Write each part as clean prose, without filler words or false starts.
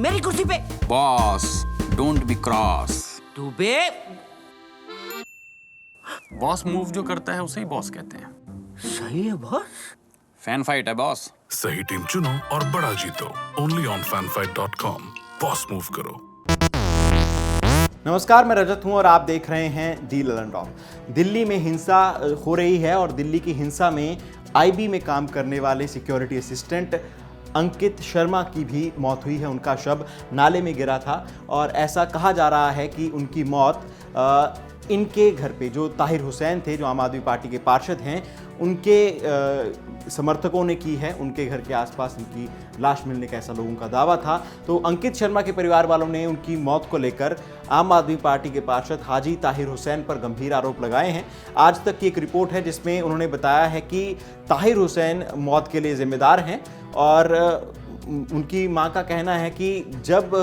मेरी कुर्सी पे। Boss, don't be cross. तू बे। बॉस मूव जो करता है उसे ही बॉस कहते हैं। सही है बॉस। फैन फाइट है बॉस। सही टीम चुनो और बड़ा जीतो। Only on fanfight.com। Boss move करो। नमस्कार, मैं रजत हूं और आप देख रहे हैं दी ललन टॉक। दिल्ली में हिंसा हो रही है और दिल्ली की हिंसा में आईबी में काम करने वाले सिक्योरिटी असिस्टेंट अंकित शर्मा की भी मौत हुई है। उनका शव नाले में गिरा था और ऐसा कहा जा रहा है कि उनकी मौत इनके घर पे जो ताहिर हुसैन थे, जो आम आदमी पार्टी के पार्षद हैं, उनके समर्थकों ने की है। उनके घर के आसपास उनकी लाश मिलने का ऐसा लोगों का दावा था। तो अंकित शर्मा के परिवार वालों ने उनकी मौत को लेकर आम आदमी पार्टी के पार्षद हाजी ताहिर हुसैन पर गंभीर आरोप लगाए हैं। आज तक की एक रिपोर्ट है जिसमें उन्होंने बताया है कि ताहिर हुसैन मौत के लिए जिम्मेदार हैं और उनकी मां का कहना है कि जब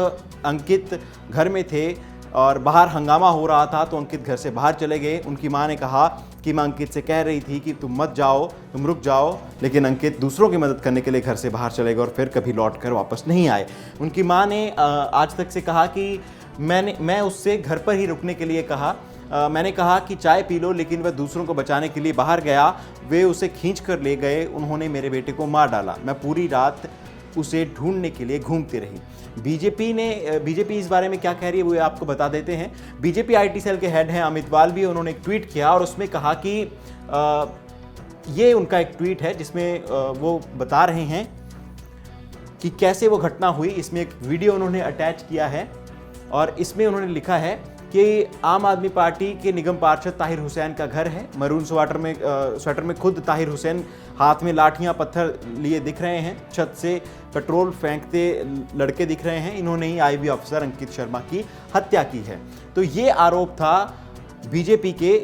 अंकित घर में थे और बाहर हंगामा हो रहा था तो अंकित घर से बाहर चले गए। उनकी मां ने कहा कि मैं अंकित से कह रही थी कि तुम मत जाओ, तुम रुक जाओ, लेकिन अंकित दूसरों की मदद करने के लिए घर से बाहर चले गए और फिर कभी लौट कर वापस नहीं आए। उनकी मां ने आज तक से कहा कि मैं उससे घर पर ही रुकने के लिए कहा। मैंने कहा कि चाय पी लो, लेकिन वह दूसरों को बचाने के लिए बाहर गया। वे उसे खींच कर ले गए। उन्होंने मेरे बेटे को मार डाला। मैं पूरी रात उसे ढूंढने के लिए घूमती रही। बीजेपी इस बारे में क्या कह रही है वो आपको बता देते हैं। बीजेपी आईटी सेल के हेड हैं अमित वाल्वी, उन्होंने एक ट्वीट किया और उसमें कहा कि ये उनका एक ट्वीट है जिसमें वो बता रहे हैं कि कैसे वो घटना हुई। इसमें एक वीडियो उन्होंने अटैच किया है और इसमें उन्होंने लिखा है कि आम आदमी पार्टी के निगम पार्षद ताहिर हुसैन का घर है। मरून स्वेटर में खुद ताहिर हुसैन हाथ में लाठियां पत्थर लिए दिख रहे हैं। छत से पेट्रोल फेंकते लड़के दिख रहे हैं। इन्होंने ही आईबी अफसर अंकित शर्मा की हत्या की है। तो ये आरोप था बीजेपी के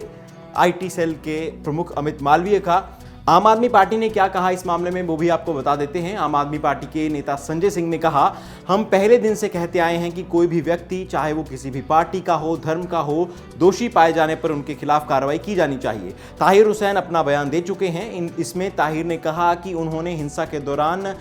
आईटी सेल के प्रमुख अमित मालवीय का। आम आदमी पार्टी ने क्या कहा इस मामले में वो भी आपको बता देते हैं। आम आदमी पार्टी के नेता संजय सिंह ने कहा, हम पहले दिन से कहते आए हैं कि कोई भी व्यक्ति, चाहे वो किसी भी पार्टी का हो, धर्म का हो, दोषी पाए जाने पर उनके खिलाफ कार्रवाई की जानी चाहिए। ताहिर हुसैन अपना बयान दे चुके हैं। इसमें ताहिर ने कहा कि उन्होंने हिंसा के दौरान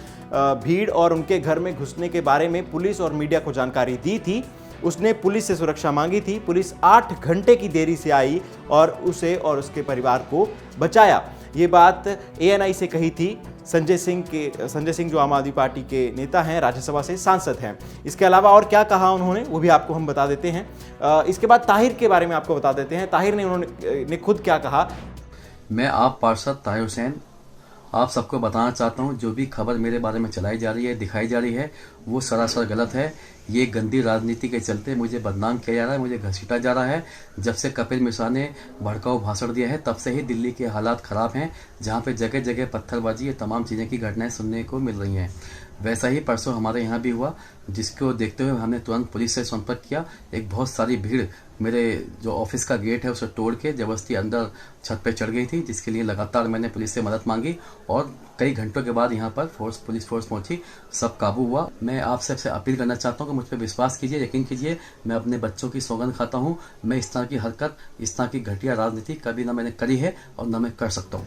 भीड़ और उनके घर में घुसने के बारे में पुलिस और मीडिया को जानकारी दी थी। उसने पुलिस से सुरक्षा मांगी थी। पुलिस 8 घंटे की देरी से आई और उसे और उसके परिवार को बचाया। ये बात एएनआई से कही थी संजय सिंह जो आम आदमी पार्टी के नेता हैं, राज्यसभा से सांसद हैं। इसके अलावा और क्या कहा उन्होंने वो भी आपको हम बता देते हैं। इसके बाद ताहिर के बारे में आपको बता देते हैं। ताहिर ने खुद क्या कहा। मैं आप पार्षद ताहिर हुसैन आप सबको बताना चाहता हूं, जो भी खबर मेरे बारे में चलाई जा रही है, दिखाई जा रही है, वो सरासर गलत है। ये गंदी राजनीति के चलते मुझे बदनाम किया जा रहा है, मुझे घसीटा जा रहा है। जब से कपिल मिश्रा ने भड़काऊ भाषण दिया है तब से ही दिल्ली के हालात खराब हैं, जहां पे जगह जगह पत्थरबाजी, ये तमाम चीज़ें की घटनाएं सुनने को मिल रही हैं। वैसा ही परसों हमारे यहाँ भी हुआ, जिसको देखते हुए हमने तुरंत पुलिस से संपर्क किया। एक बहुत सारी भीड़ मेरे जो ऑफिस का गेट है उसे तोड़ के जबरदस्ती अंदर छत पे चढ़ गई थी, जिसके लिए लगातार मैंने पुलिस से मदद मांगी और कई घंटों के बाद यहाँ पर पुलिस फोर्स पहुंची, सब काबू हुआ। मैं आप सबसे अपील करना चाहता हूँ कि मुझ पर विश्वास कीजिए, यकीन कीजिए, मैं अपने बच्चों की सौगंध खाता हूँ। मैं इस तरह की हरकत, इस तरह की घटिया राजनीति कभी ना मैंने करी है और ना मैं कर सकता हूँ।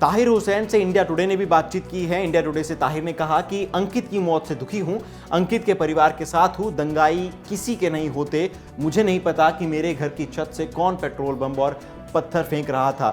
ताहिर हुसैन से इंडिया टुडे ने भी बातचीत की है। इंडिया टुडे से ताहिर ने कहा कि अंकित की मौत से दुखी हूं, अंकित के परिवार के साथ हूं, दंगाई किसी के नहीं होते। मुझे नहीं पता कि मेरे घर की छत से कौन पेट्रोल बम और पत्थर फेंक रहा था।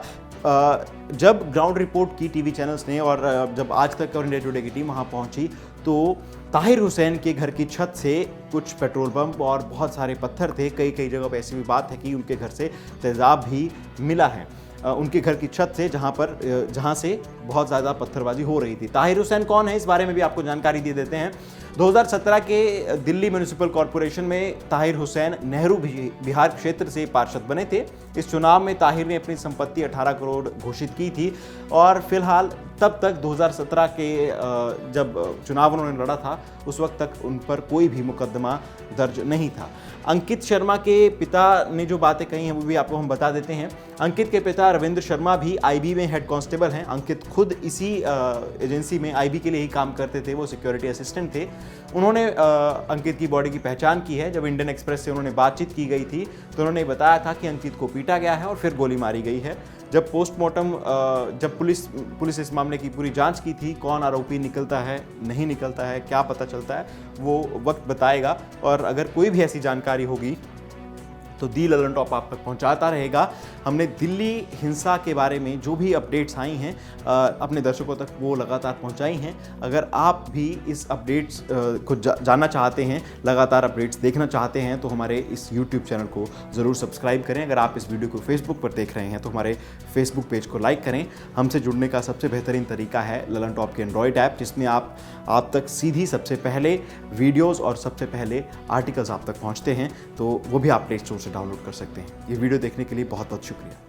जब ग्राउंड रिपोर्ट की टीवी चैनल्स ने और जब आज तक और इंडिया टुडे की टीम वहां पहुंची तो ताहिर हुसैन के घर की छत से कुछ पेट्रोल बम और बहुत सारे पत्थर थे। कई जगह पर ऐसी भी बात है कि उनके घर से तेजाब भी मिला है उनके घर की छत से, जहां से बहुत ज़्यादा पत्थरबाजी हो रही थी। ताहिर हुसैन कौन है इस बारे में भी आपको जानकारी दे देते हैं। 2017 के दिल्ली म्यूनिसिपल कॉरपोरेशन में ताहिर हुसैन नेहरू बिहार क्षेत्र से पार्षद बने थे। इस चुनाव में ताहिर ने अपनी संपत्ति 18 करोड़ घोषित की थी और फिलहाल तब तक 2017 के जब चुनाव उन्होंने लड़ा था उस वक्त तक उन पर कोई भी मुकदमा दर्ज नहीं था। अंकित शर्मा के पिता ने जो बातें कही हैं वो भी आपको हम बता देते हैं। अंकित के पिता रविंद्र शर्मा भी आईबी में हेड कांस्टेबल हैं। अंकित खुद इसी एजेंसी में आईबी के लिए ही काम करते थे, वो सिक्योरिटी असिस्टेंट थे। उन्होंने अंकित की बॉडी की पहचान की है। जब इंडियन एक्सप्रेस से उन्होंने बातचीत की गई थी तो उन्होंने बताया था कि अंकित को पीटा गया है और फिर गोली मारी गई है। जब पोस्टमार्टम जब पुलिस इस मामले की पूरी जांच की थी, कौन आरोपी निकलता है नहीं निकलता है, क्या पता चलता है, वो वक्त बताएगा। और अगर कोई भी ऐसी जानकारी होगी तो दी ललन टॉप आप तक पहुंचाता रहेगा। हमने दिल्ली हिंसा के बारे में जो भी अपडेट्स आई हैं अपने दर्शकों तक वो लगातार पहुंचाई हैं। अगर आप भी इस अपडेट्स को जानना चाहते हैं, लगातार अपडेट्स देखना चाहते हैं, तो हमारे इस यूट्यूब चैनल को ज़रूर सब्सक्राइब करें। अगर आप इस वीडियो को फेसबुक पर देख रहे हैं तो हमारे फेसबुक पेज को लाइक करें। हमसे जुड़ने का सबसे बेहतरीन तरीका है ललन टॉप के एंड्रॉयड ऐप, जिसमें आप तक सीधी सबसे पहले वीडियोज़ और सबसे पहले आर्टिकल्स आप तक पहुँचते हैं, तो वो भी आप प्ले स्टोर से डाउनलोड कर सकते हैं। ये वीडियो देखने के लिए बहुत बहुत शुक्रिया।